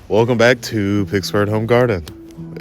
Welcome back to Pittsburgh Home Garden.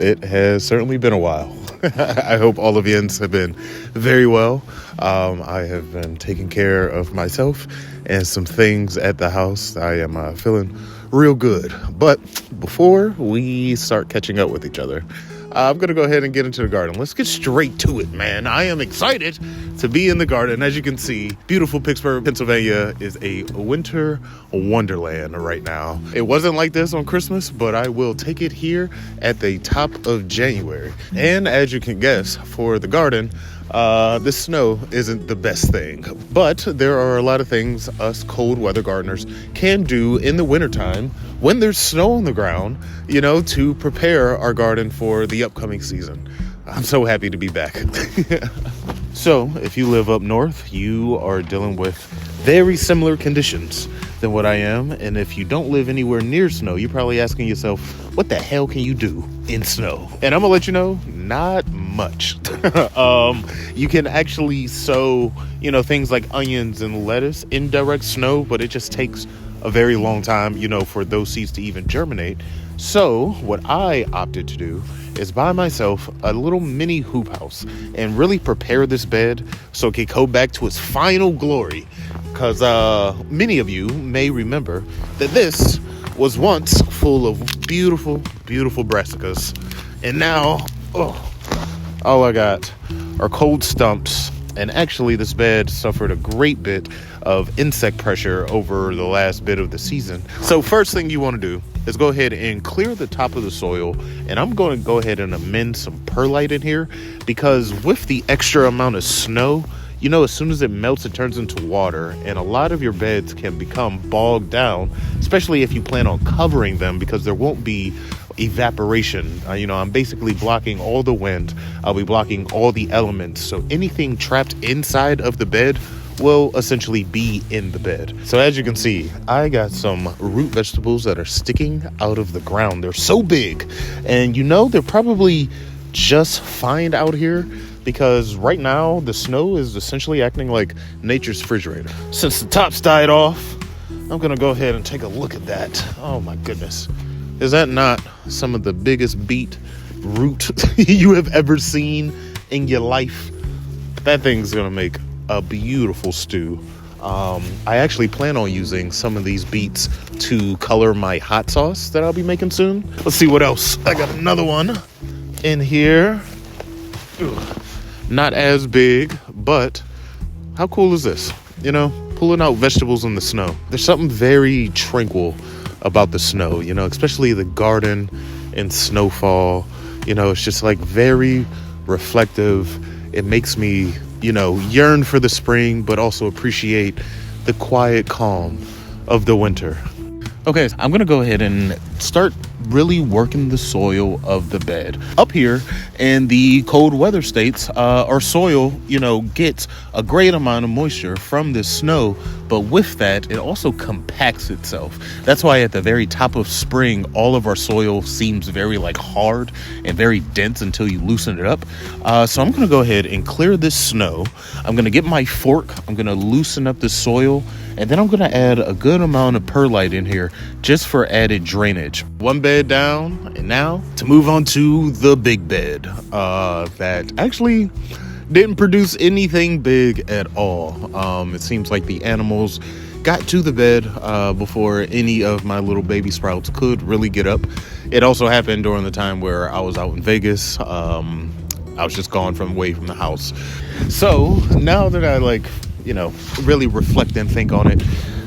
It has certainly been a while. I hope all of yous have been very well. I have been taking care of myself and some things at the house. I am feeling real good. But before we start catching up with each other, I'm going to go ahead and get into the garden. Let's get straight to it, man. I am excited to be in the garden. As you can see, beautiful Pittsburgh, Pennsylvania is a winter wonderland right now. It wasn't like this on Christmas, but I will take it here at the top of January. And as you can guess, for the garden, the snow isn't the best thing, but there are a lot of things us cold weather gardeners can do in the wintertime when there's snow on the ground, to prepare our garden for the upcoming season. I'm so happy to be back. So if you live up north, you are dealing with very similar conditions than what I am. And if you don't live anywhere near snow, you're probably asking yourself, what the hell can you do in snow? And I'm gonna let you know, not much. You can actually sow, things like onions and lettuce in direct snow, but it just takes a very long time, for those seeds to even germinate. So what I opted to do is buy myself a little mini hoop house and really prepare this bed so it can go back to its final glory. Because many of you may remember that this was once full of beautiful, beautiful brassicas. And now, all I got are cold stumps. And actually, this bed suffered a great bit of insect pressure over the last bit of the season. So first thing you want to do is go ahead and clear the top of the soil. And I'm going to go ahead and amend some perlite in here, because with the extra amount of snow, as soon as it melts, it turns into water, and a lot of your beds can become bogged down, especially if you plan on covering them, because there won't be evaporation. I'm basically blocking all the wind. I'll be blocking all the elements. So anything trapped inside of the bed will essentially be in the bed. So as you can see, I got some root vegetables that are sticking out of the ground. They're so big, and they're probably just fine out here, because right now the snow is essentially acting like nature's refrigerator. Since the top's died off, I'm gonna go ahead and take a look at that. Oh my goodness. Is that not some of the biggest beet root you have ever seen in your life? That thing's gonna make a beautiful stew. I actually plan on using some of these beets to color my hot sauce that I'll be making soon. Let's see what else. I got another one in here. Not as big, but how cool is this? Pulling out vegetables in the snow. There's something very tranquil about the snow, especially the garden in snowfall. It's just like very reflective. It makes me, yearn for the spring, but also appreciate the quiet calm of the winter. Okay, I'm going to go ahead and start really working the soil of the bed. Up here in the cold weather states, our soil, gets a great amount of moisture from the snow, but with that, it also compacts itself. That's why at the very top of spring, all of our soil seems very hard and very dense until you loosen it up. So I'm going to go ahead and clear this snow. I'm going to get my fork. I'm going to loosen up the soil. And then I'm going to add a good amount of perlite in here just for added drainage. One bed down, and now to move on to the big bed that actually didn't produce anything big at all. It seems like the animals got to the bed before any of my little baby sprouts could really get up. It also happened during the time where I was out in Vegas. I was just gone away from the house. So now that I really reflect and think on it,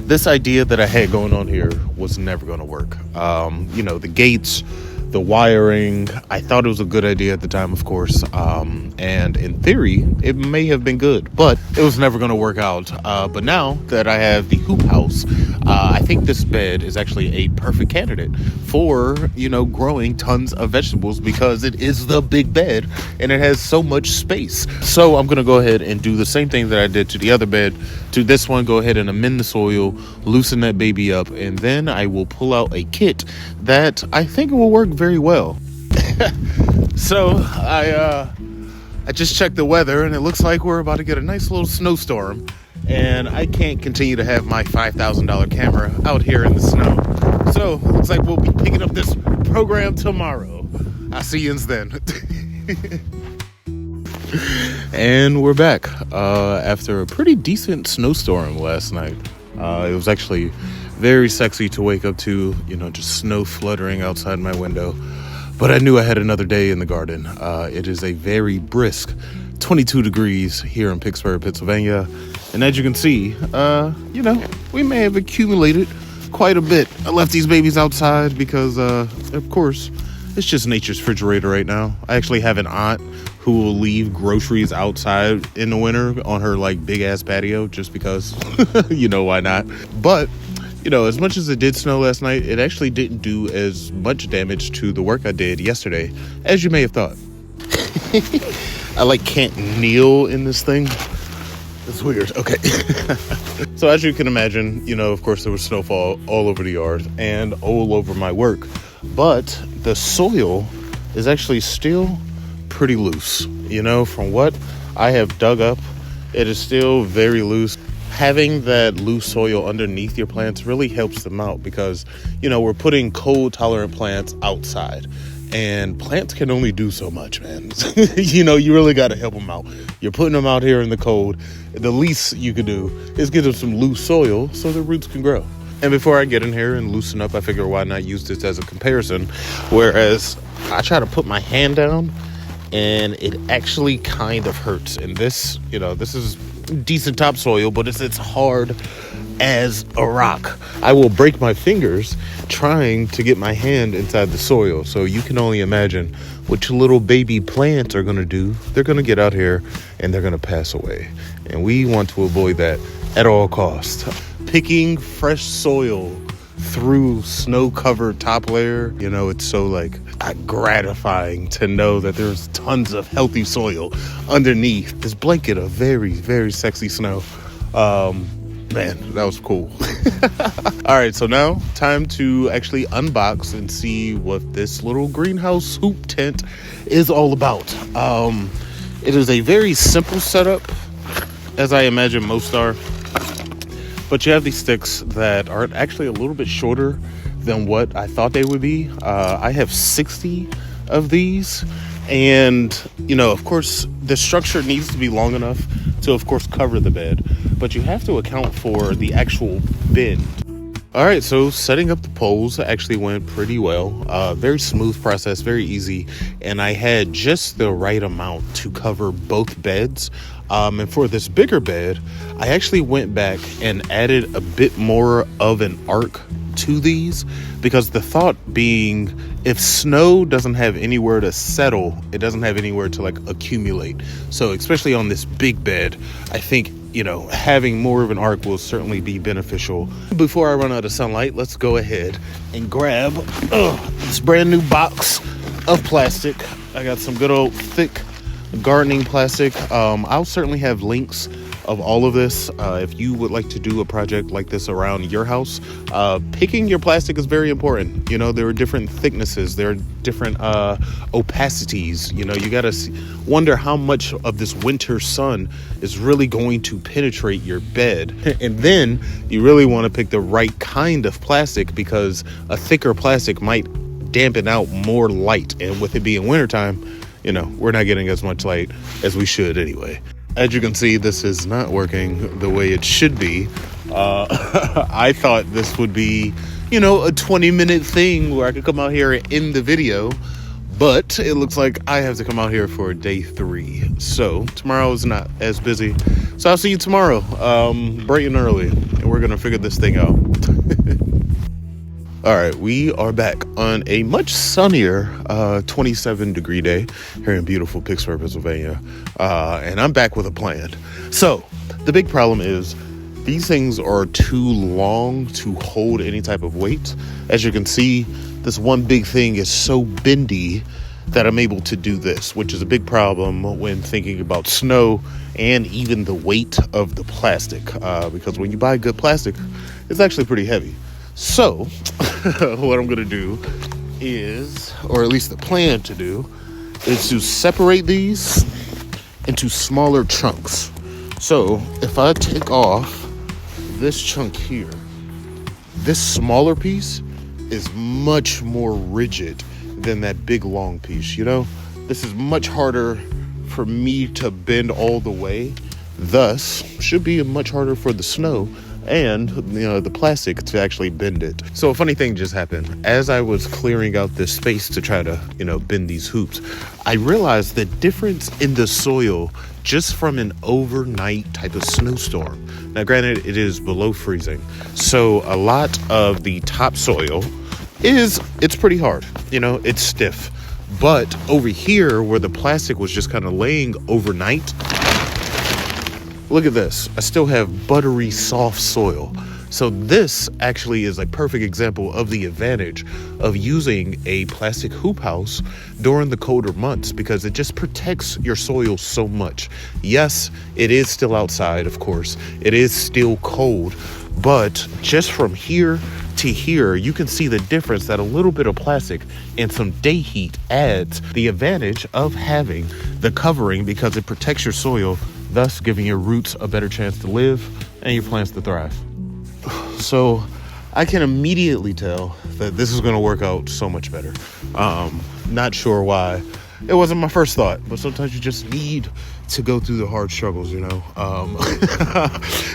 this idea that I had going on here was never going to work. The gates, the wiring, I thought it was a good idea at the time, of course. And in theory, it may have been good, but it was never going to work out. But now that I have the hoop house, I think this bed is actually a perfect candidate for, growing tons of vegetables, because it is the big bed and it has so much space. So I'm going to go ahead and do the same thing that I did to the other bed, to this one. Go ahead and amend the soil, loosen that baby up, and then I will pull out a kit that I think will work very well. So I just checked the weather, and it looks like we're about to get a nice little snowstorm, and I can't continue to have my $5,000 camera out here in the snow. So looks like we'll be picking up this program tomorrow. I'll see you then. And we're back after a pretty decent snowstorm last night. It was actually very sexy to wake up to, just snow fluttering outside my window. But I knew I had another day in the garden. It is a very brisk 22 degrees here in Pittsburgh, Pennsylvania. And as you can see, we may have accumulated quite a bit. I left these babies outside because, of course, it's just nature's refrigerator right now. I actually have an aunt who will leave groceries outside in the winter on her big ass patio just because, why not? But, as much as it did snow last night, it actually didn't do as much damage to the work I did yesterday as you may have thought. I can't kneel in this thing. It's weird. Okay. So as you can imagine, of course there was snowfall all over the yard and all over my work, but the soil is actually still pretty loose. From what I have dug up, it is still very loose. Having that loose soil underneath your plants really helps them out because, we're putting cold tolerant plants outside. And plants can only do so much, man. You really got to help them out. You're putting them out here in the cold. The least you could do is give them some loose soil so the roots can grow. And before I get in here and loosen up, I figure why not use this as a comparison. Whereas I try to put my hand down and it actually kind of hurts. And this, this is decent topsoil, but it's hard as a rock. I will break my fingers trying to get my hand inside the soil. So you can only imagine what your little baby plants are going to do. They're going to get out here and they're going to pass away. And we want to avoid that at all costs. Picking fresh soil through snow-covered top layer, it's so gratifying to know that there's tons of healthy soil underneath this blanket of very, very sexy snow. Man, that was cool. All right, so now time to actually unbox and see what this little greenhouse hoop tent is all about. It is a very simple setup, as I imagine most are. But you have these sticks that are actually a little bit shorter than what I thought they would be. I have 60 of these. And, of course, the structure needs to be long enough to, of course, cover the bed. But you have to account for the actual bend. All right, so setting up the poles actually went pretty well. Very smooth process, very easy. And I had just the right amount to cover both beds. And for this bigger bed, I actually went back and added a bit more of an arc to these, because the thought being, if snow doesn't have anywhere to settle, it doesn't have anywhere to accumulate. So especially on this big bed, I think having more of an arc will certainly be beneficial. Before I run out of sunlight, let's go ahead and grab this brand new box of plastic. I got some good old thick gardening plastic. I'll certainly have links of all of this. If you would like to do a project like this around your house, picking your plastic is very important. There are different thicknesses, there are different opacities. You gotta wonder how much of this winter sun is really going to penetrate your bed. And then you really want to pick the right kind of plastic, because a thicker plastic might dampen out more light, and with it being wintertime, we're not getting as much light as we should anyway. As you can see, this is not working the way it should be. I thought this would be, a 20-minute thing where I could come out here and end the video. But it looks like I have to come out here for day 3. So tomorrow is not as busy. So I'll see you tomorrow, bright and early. And we're going to figure this thing out. All right, we are back on a much sunnier 27-degree day here in beautiful Pittsburgh, Pennsylvania. And I'm back with a plan. So the big problem is these things are too long to hold any type of weight. As you can see, this one big thing is so bendy that I'm able to do this, which is a big problem when thinking about snow and even the weight of the plastic. Because when you buy good plastic, it's actually pretty heavy. So what I'm going to do is, or at least the plan to do, is to separate these into smaller chunks. So if I take off this chunk here, this smaller piece is much more rigid than that big long piece, you know? This is much harder for me to bend all the way, thus should be much harder for the snow and, you know, the plastic to actually bend it. So a funny thing just happened. As I was clearing out this space to try to, you know, bend these hoops, I realized the difference in the soil just from an overnight type of snowstorm. Now, granted, it is below freezing, so a lot of the topsoil it's pretty hard, you know, it's stiff. But over here where the plastic was just kind of laying overnight, look at this. I still have buttery, soft soil. So this actually is a perfect example of the advantage of using a plastic hoop house during the colder months, because it just protects your soil so much. Yes, it is still outside, of course. It is still cold, but just from here to here, you can see the difference that a little bit of plastic and some day heat adds. The advantage of having the covering, because it protects your soil, thus giving your roots a better chance to live and your plants to thrive. So I can immediately tell that this is going to work out so much better. Not sure why. It wasn't my first thought, but sometimes you just need to go through the hard struggles, you know.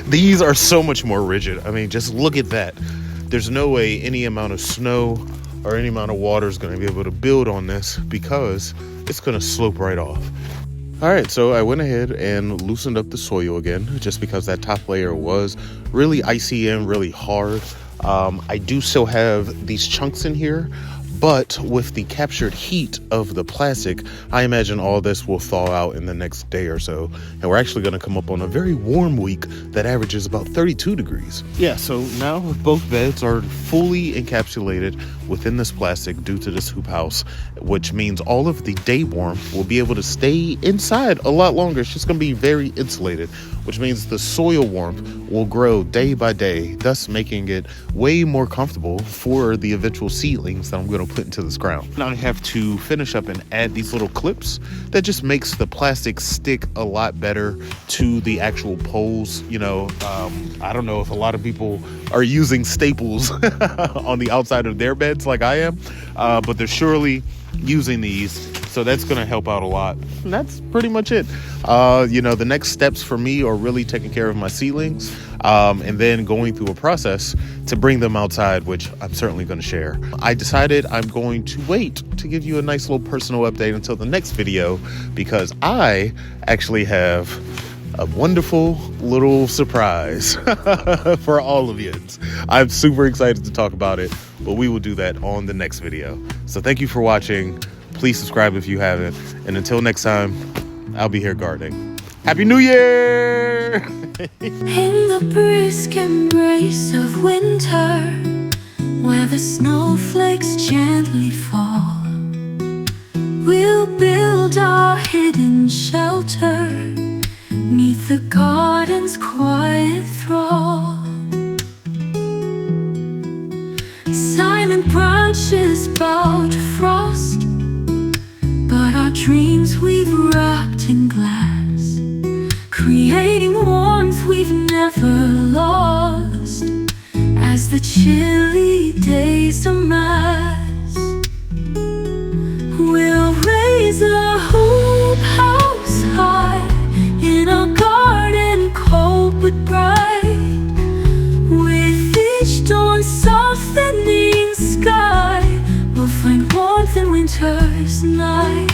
These are so much more rigid. I mean, just look at that. There's no way any amount of snow or any amount of water is going to be able to build on this, because it's going to slope right off. All right, so I went ahead and loosened up the soil again, just because that top layer was really icy and really hard. I do still have these chunks in here, but with the captured heat of the plastic, I imagine all this will thaw out in the next day or so. And we're actually going to come up on a very warm week that averages about 32 degrees. Yeah, so now both beds are fully encapsulated within this plastic due to this hoop house, which means all of the day warmth will be able to stay inside a lot longer. It's just going to be very insulated, which means the soil warmth will grow day by day, thus making it way more comfortable for the eventual seedlings that I'm going to put into this ground. Now I have to finish up and add these little clips that just makes the plastic stick a lot better to the actual poles. You know, I don't know if a lot of people are using staples on the outside of their beds like I am, but they're surely using these, so that's going to help out a lot. And that's pretty much it. You know, the next steps for me are really taking care of my seedlings, and then going through a process to bring them outside, which I'm certainly going to share. I decided I'm going to wait to give you a nice little personal update until the next video, because I actually have a wonderful little surprise for all of you. I'm super excited to talk about it, but we will do that on the next video. So thank you for watching. Please subscribe if you haven't. And until next time, I'll be here gardening. Happy New Year! In the brisk embrace of winter, where the snowflakes gently fall, we'll build our hidden shelter 'neath the garden's quiet thrall. Silent branches bow to frost, but our dreams we've wrapped in glass, creating warmth we've never lost as the chilly days amass. We'll raise a hoop house high in a garden cold but bright, with each dawn softening sky, we'll find warmth in winter's night.